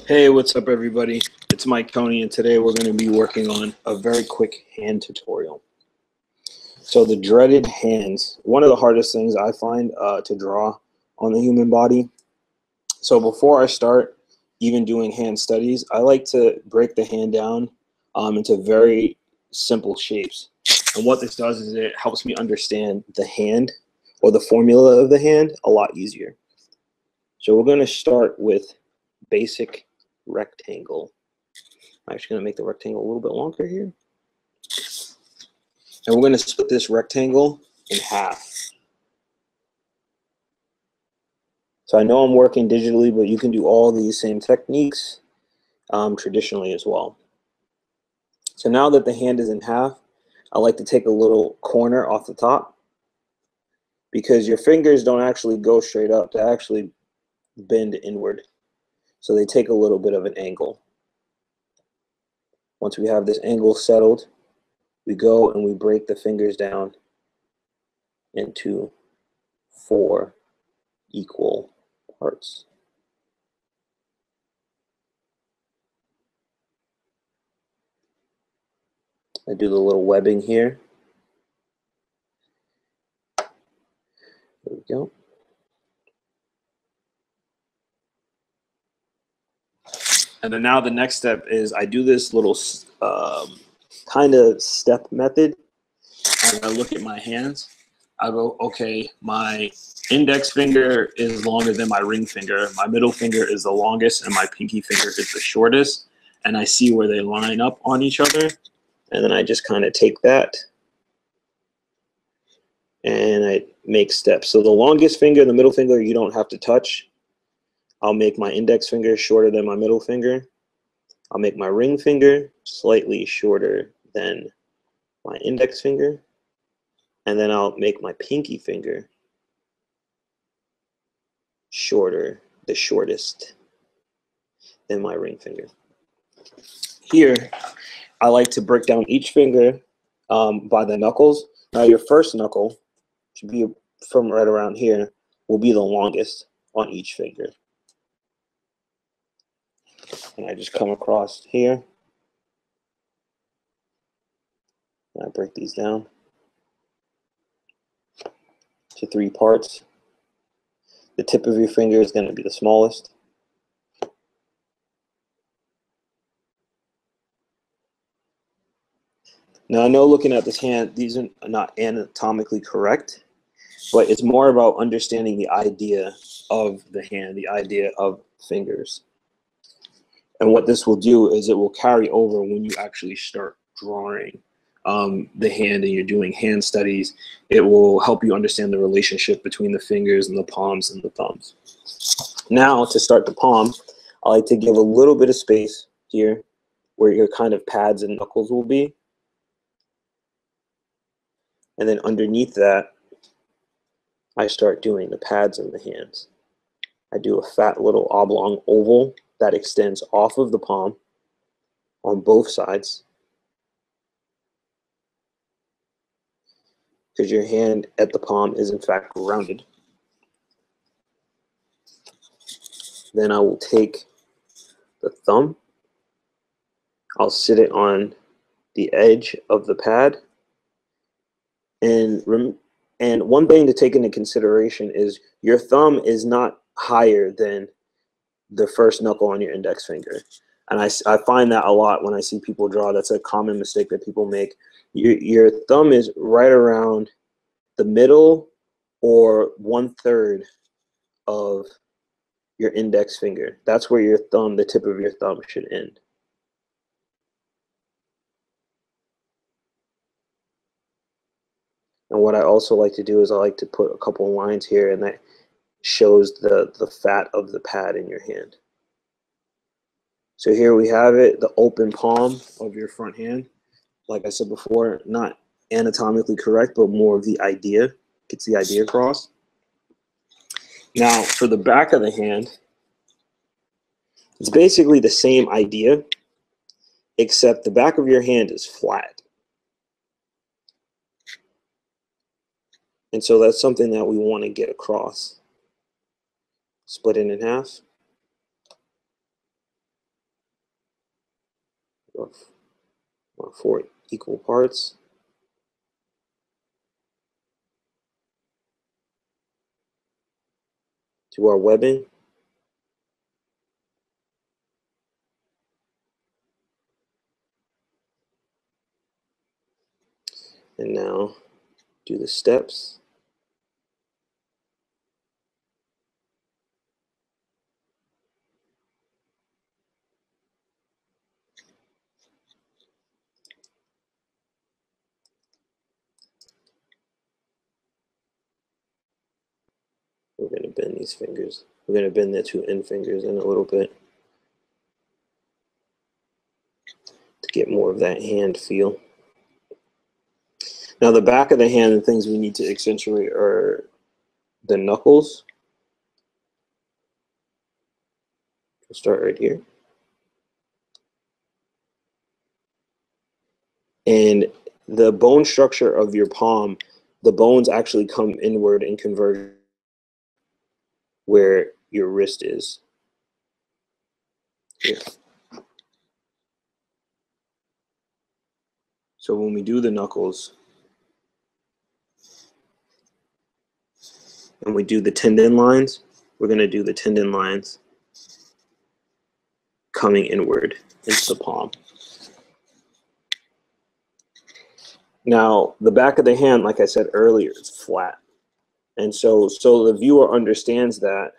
Hey, what's up, everybody? It's Mike Coney, and today we're going to be working on a very quick hand tutorial. So the dreaded hands, one of the hardest things I find to draw on the human body. So before I start even doing hand studies, I like to break the hand down into very simple shapes. And what this does is it helps me understand the hand or the formula of the hand a lot easier. So we're going to start with basic rectangle. I'm actually going to make the rectangle a little bit longer here. And we're going to split this rectangle in half. So I know I'm working digitally, but you can do all these same techniques traditionally as well. So now that the hand is in half, I like to take a little corner off the top because your fingers don't actually go straight up. They actually bend inward. So they take a little bit of an angle. Once we have this angle settled, we go and we break the fingers down into 4 equal parts. I do the little webbing here. There we go. And then now the next step is I do this little kind of step method. As I look at my hands, I go, okay, my index finger is longer than my ring finger. My middle finger is the longest, and my pinky finger is the shortest. And I see where they line up on each other. And then I just kind of take that and I make steps. So the longest finger and the middle finger, you don't have to touch. I'll make my index finger shorter than my middle finger. I'll make my ring finger slightly shorter than my index finger. And then I'll make my pinky finger shorter, the shortest, than my ring finger. Here, I like to break down each finger by the knuckles. Now your first knuckle should be from right around here, will be the longest on each finger. And I just come across here. And I break these down to 3 parts. The tip of your finger is going to be the smallest. Now I know looking at this hand, these are not anatomically correct, but it's more about understanding the idea of the hand, the idea of fingers. And what this will do is it will carry over when you actually start drawing the hand and you're doing hand studies. It will help you understand the relationship between the fingers and the palms and the thumbs. Now to start the palm, I like to give a little bit of space here where your kind of pads and knuckles will be. And then underneath that, I start doing the pads in the hands. I do a fat little oblong oval that extends off of the palm on both sides, because your hand at the palm is in fact rounded. Then I will take the thumb, I'll sit it on the edge of the pad, and one thing to take into consideration is your thumb is not higher than the first knuckle on your index finger. And I find that a lot when I see people draw. That's a common mistake that people make. Your thumb is right around the middle or 1/3 of your index finger. That's where your thumb, the tip of your thumb, should end. And what I also like to do is I like to put a couple lines here, and that shows the fat of the pad in your hand. So here we have it, the open palm of your front hand. Like I said before, not anatomically correct, but more of the idea, gets the idea across. Now for the back of the hand, it's basically the same idea, except the back of your hand is flat. And so that's something that we want to get across. Split it in half. of 4 equal parts. To our webbing. And now do the steps. We're going to bend these fingers. We're going to bend the 2 end fingers in a little bit to get more of that hand feel. Now the back of the hand, the things we need to accentuate are the knuckles. We'll start right here. And the bone structure of your palm, the bones actually come inward and converge where your wrist is. Here. So when we do the knuckles and we do the tendon lines, we're going to do the tendon lines coming inward into the palm. Now, the back of the hand, like I said earlier, is flat. And so the viewer understands that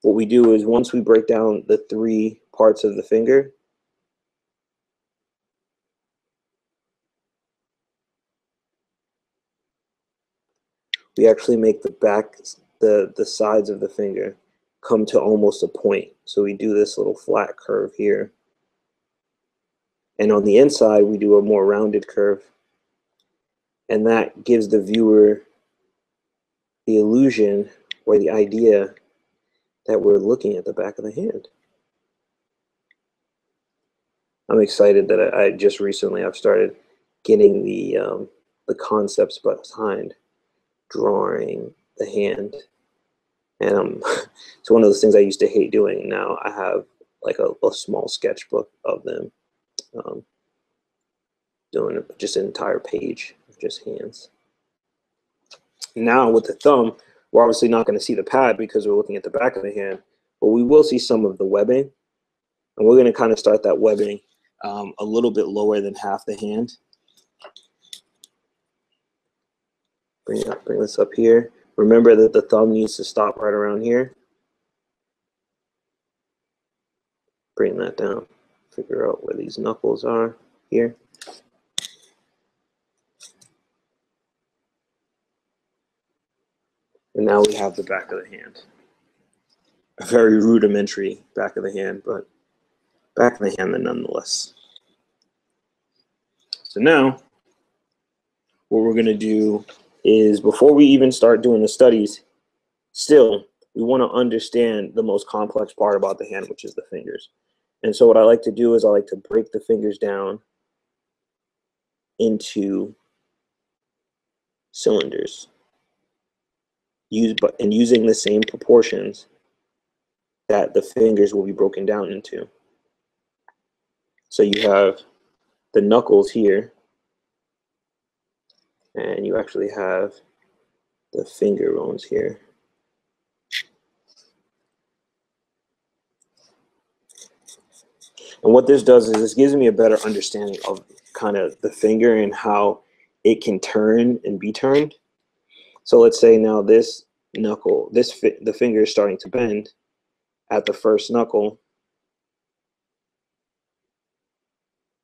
what we do is once we break down the 3 parts of the finger, we actually make the back, the sides of the finger come to almost a point. So we do this little flat curve here. And on the inside, we do a more rounded curve. And that gives the viewer the illusion or the idea that we're looking at the back of the hand. I'm excited that I just recently I've started getting the concepts behind drawing the hand, and it's one of those things I used to hate doing. Now I have like a small sketchbook of them, doing just an entire page of just hands. Now with the thumb, we're obviously not going to see the pad because we're looking at the back of the hand, but we will see some of the webbing, and we're going to kind of start that webbing a little bit lower than half the hand. Bring this up here. Remember that the thumb needs to stop right around here. Bring that down. Figure out where these knuckles are here. And now we have the back of the hand. A very rudimentary back of the hand, but back of the hand nonetheless. So now what we're going to do is, before we even start doing the studies, still we want to understand the most complex part about the hand, which is the fingers. And so what I like to do is I like to break the fingers down into cylinders, using the same proportions that the fingers will be broken down into. So you have the knuckles here, and you actually have the finger bones here. And what this does is this gives me a better understanding of kind of the finger and how it can turn and be turned. So let's say now this knuckle, the finger is starting to bend at the first knuckle.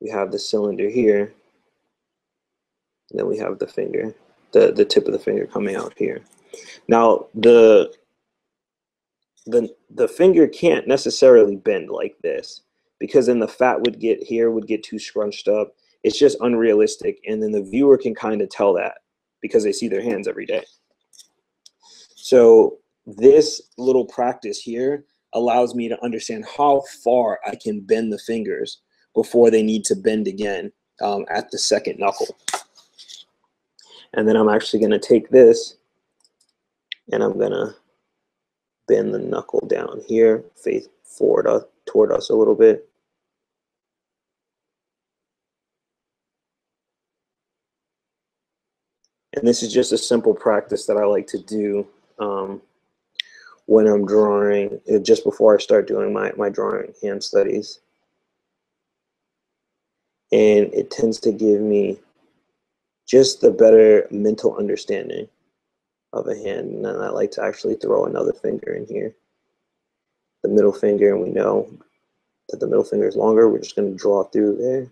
We have the cylinder here, and then we have the finger, the tip of the finger coming out here. Now the finger can't necessarily bend like this, because then the fat would get too scrunched up. It's just unrealistic, and then the viewer can kind of tell that because they see their hands every day. So this little practice here allows me to understand how far I can bend the fingers before they need to bend again at the second knuckle. And then I'm actually going to take this and I'm going to bend the knuckle down here, face forward toward us a little bit. And this is just a simple practice that I like to do when I'm drawing, just before I start doing my drawing hand studies. And it tends to give me just the better mental understanding of a hand. And then I like to actually throw another finger in here, the middle finger, and we know that the middle finger is longer. We're just going to draw through there.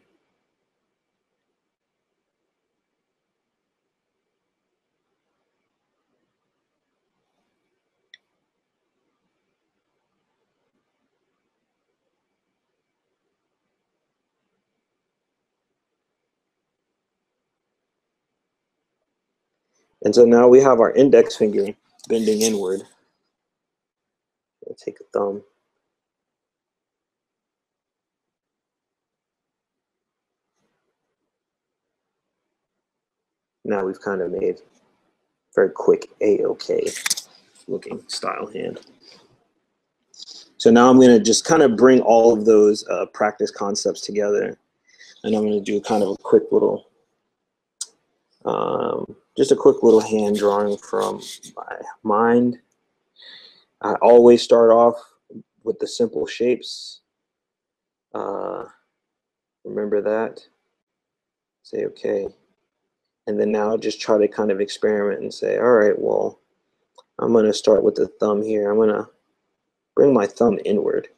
And so now we have our index finger bending inward. I'll take a thumb. Now we've kind of made very quick A-OK looking style hand. So now I'm going to just kind of bring all of those practice concepts together, and I'm going to do kind of a quick little, just a quick little hand drawing from my mind. I always start off with the simple shapes. Remember that. Say okay. And then now just try to kind of experiment and say, all right, well, I'm going to start with the thumb here. I'm going to bring my thumb inward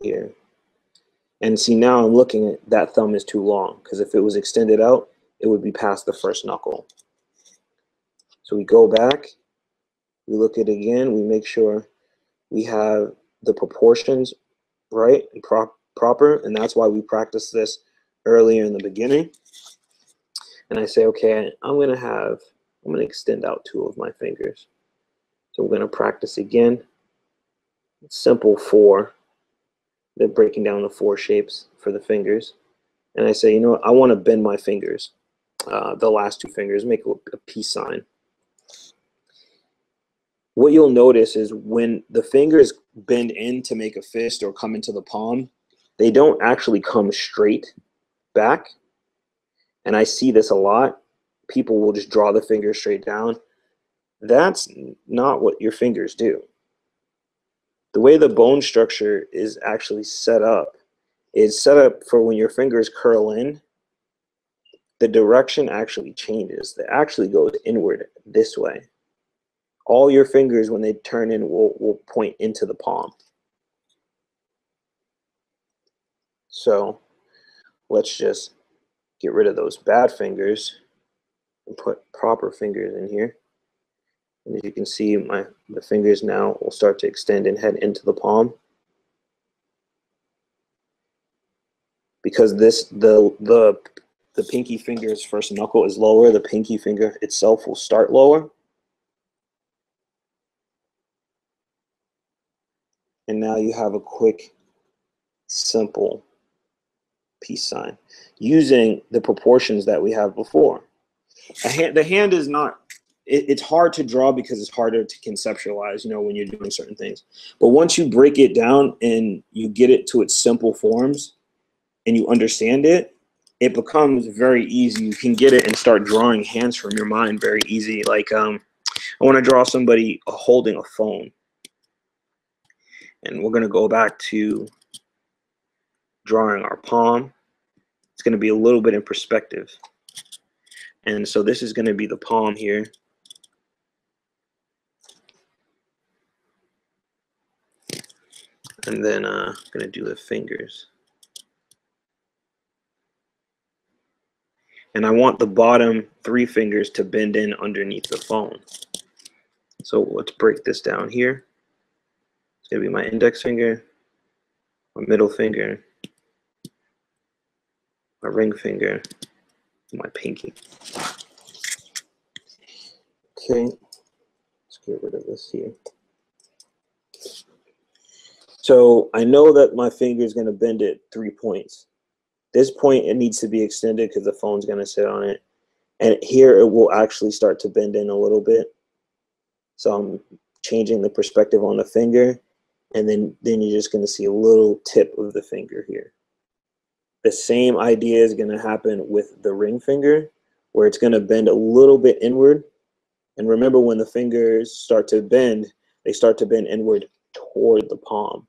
here. And see, now I'm looking at that thumb is too long, because if it was extended out, it would be past the first knuckle. So we go back, we look at it again, we make sure we have the proportions right and proper, and that's why we practice this earlier in the beginning. And I say, okay, I'm going to extend out 2 of my fingers. So we're going to practice again. Simple 4. They're breaking down the 4 shapes for the fingers. And I say, you know what, I want to bend my fingers, the last 2 fingers, make a peace sign. What you'll notice is when the fingers bend in to make a fist or come into the palm, they don't actually come straight back. And I see this a lot. People will just draw the fingers straight down. That's not what your fingers do. The way the bone structure is actually set up is set up for when your fingers curl in, the direction actually changes. It actually goes inward this way. All your fingers, when they turn in, will point into the palm. So let's just get rid of those bad fingers and put proper fingers in here. And as you can see, the fingers now will start to extend and head into the palm. Because the pinky finger's first knuckle is lower, the pinky finger itself will start lower. And now you have a quick, simple peace sign using the proportions that we have before. The hand is not, it's hard to draw because it's harder to conceptualize, you know, when you're doing certain things. But once you break it down and you get it to its simple forms and you understand it, it becomes very easy. You can get it and start drawing hands from your mind very easy. Like I want to draw somebody holding a phone. And we're going to go back to drawing our palm. It's going to be a little bit in perspective. And so this is going to be the palm here. And then I'm going to do the fingers. And I want the bottom 3 fingers to bend in underneath the phone. So let's break this down here. It's going to be my index finger, my middle finger, my ring finger, and my pinky. Okay, let's get rid of this here. So I know that my finger is going to bend at 3 points. This point, it needs to be extended because the phone's going to sit on it. And here it will actually start to bend in a little bit. So I'm changing the perspective on the finger. And then you're just going to see a little tip of the finger here. The same idea is going to happen with the ring finger, where it's going to bend a little bit inward. And remember, when the fingers start to bend, they start to bend inward toward the palm.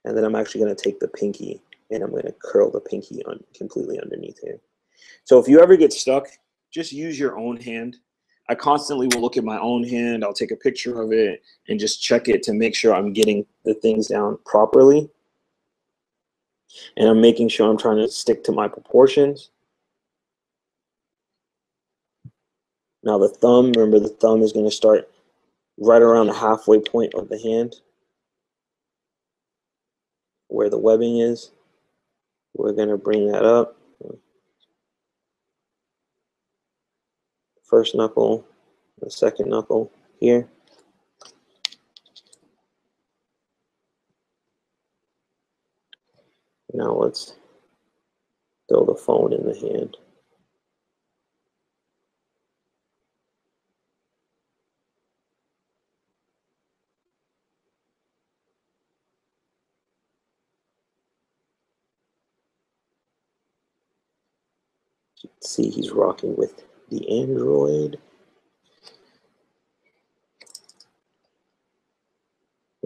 And then I'm actually going to take the pinky and I'm going to curl the pinky on completely underneath here. So if you ever get stuck, just use your own hand. I constantly will look at my own hand. I'll take a picture of it and just check it to make sure I'm getting the things down properly. And I'm making sure I'm trying to stick to my proportions. Now the thumb, remember the thumb is going to start right around the halfway point of the hand, where the webbing is. We're going to bring that up. First knuckle, the second knuckle here. Now let's throw the phone in the hand. You can see he's rocking with the Android.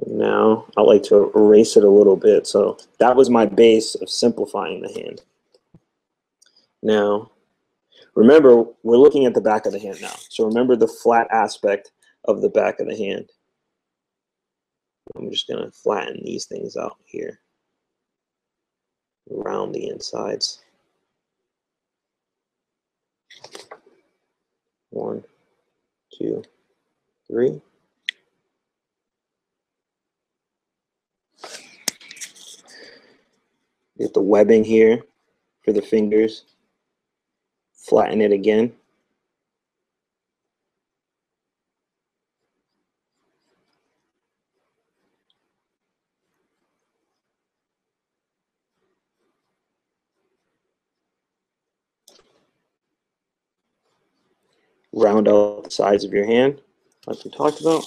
And now I like to erase it a little bit. So that was my base of simplifying the hand. Now, remember, we're looking at the back of the hand now. So remember the flat aspect of the back of the hand. I'm just going to flatten these things out here around the insides. 1, 2, 3. Get the webbing here for the fingers. Flatten it again. Round out the sides of your hand, like we talked about.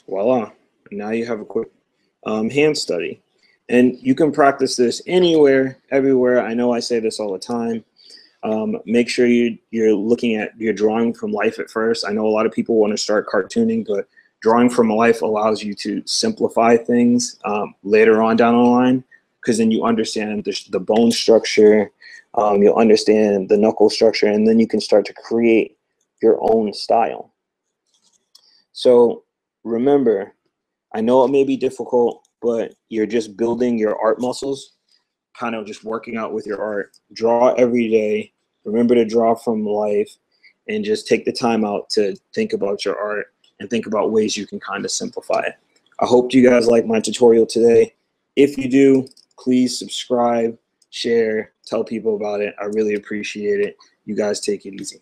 Voila. Now you have a quick hand study. And you can practice this anywhere, everywhere. I know I say this all the time. Make sure you're looking at your drawing from life at first. I know a lot of people want to start cartooning, but drawing from life allows you to simplify things later on down the line, because then you understand the bone structure, you'll understand the knuckle structure, and then you can start to create your own style. So remember, I know it may be difficult, but you're just building your art muscles, kind of just working out with your art. Draw every day. Remember to draw from life, and just take the time out to think about your art and think about ways you can kind of simplify it. I hope you guys like my tutorial today. If you do, please subscribe, share, tell people about it. I really appreciate it. You guys take it easy.